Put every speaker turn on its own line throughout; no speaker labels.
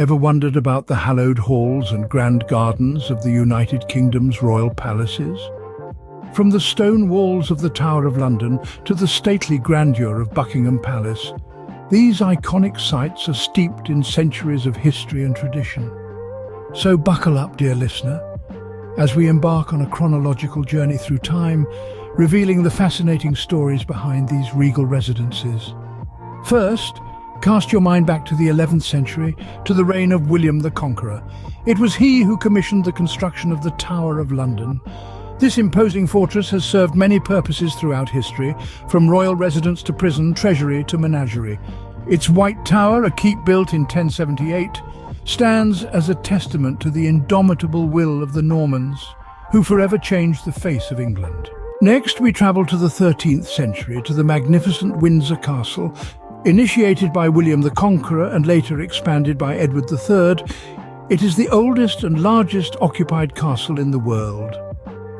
Ever wondered about the hallowed halls and grand gardens of the United Kingdom's royal palaces? From the stone walls of the Tower of London to the stately grandeur of Buckingham Palace, these iconic sites are steeped in centuries of history and tradition. So buckle up, dear listener, as we embark on a chronological journey through time, revealing the fascinating stories behind these regal residences. First, cast your mind back to the 11th century, to the reign of William the Conqueror. It was he who commissioned the construction of the Tower of London. This imposing fortress has served many purposes throughout history, from royal residence to prison, treasury to menagerie. Its White Tower, a keep built in 1078, stands as a testament to the indomitable will of the Normans, who forever changed the face of England. Next, we travel to the 13th century, to the magnificent Windsor Castle. Initiated by William the Conqueror and later expanded by Edward III, it is the oldest and largest occupied castle in the world.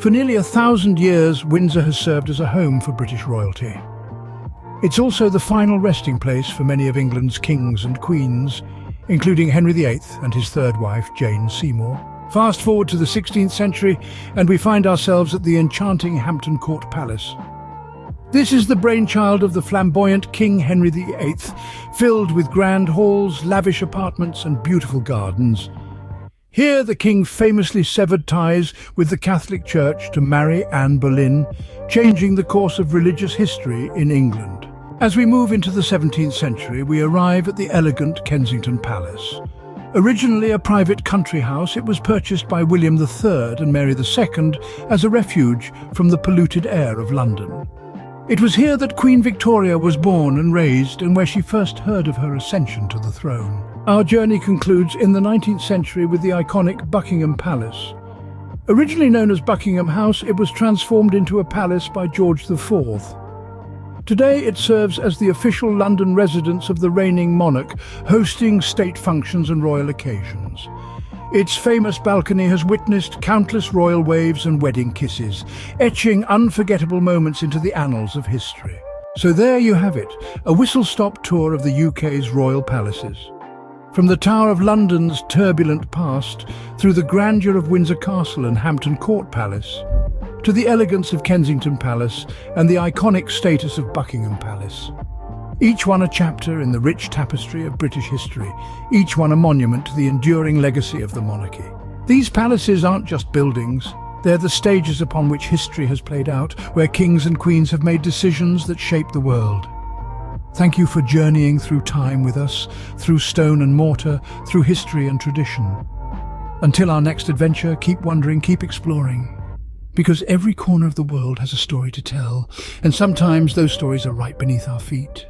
For nearly 1,000 years, Windsor has served as a home for British royalty. It's also the final resting place for many of England's kings and queens, including Henry VIII and his third wife, Jane Seymour. Fast forward to the 16th century, and we find ourselves at the enchanting Hampton Court Palace. This is the brainchild of the flamboyant King Henry VIII, filled with grand halls, lavish apartments, and beautiful gardens. Here, the king famously severed ties with the Catholic Church to marry Anne Boleyn, changing the course of religious history in England. As we move into the 17th century, we arrive at the elegant Kensington Palace. Originally a private country house, it was purchased by William III and Mary II as a refuge from the polluted air of London. It was here that Queen Victoria was born and raised, and where she first heard of her ascension to the throne. Our journey concludes in the 19th century with the iconic Buckingham Palace. Originally known as Buckingham House, it was transformed into a palace by George IV. Today it serves as the official London residence of the reigning monarch, hosting state functions and royal occasions. Its famous balcony has witnessed countless royal waves and wedding kisses, etching unforgettable moments into the annals of history. So there you have it, a whistle-stop tour of the UK's royal palaces. From the Tower of London's turbulent past, through the grandeur of Windsor Castle and Hampton Court Palace, to the elegance of Kensington Palace and the iconic status of Buckingham Palace. Each one a chapter in the rich tapestry of British history, each one a monument to the enduring legacy of the monarchy. These palaces aren't just buildings, they're the stages upon which history has played out, where kings and queens have made decisions that shape the world. Thank you for journeying through time with us, through stone and mortar, through history and tradition. Until our next adventure, keep wondering, keep exploring. Because every corner of the world has a story to tell, and sometimes those stories are right beneath our feet.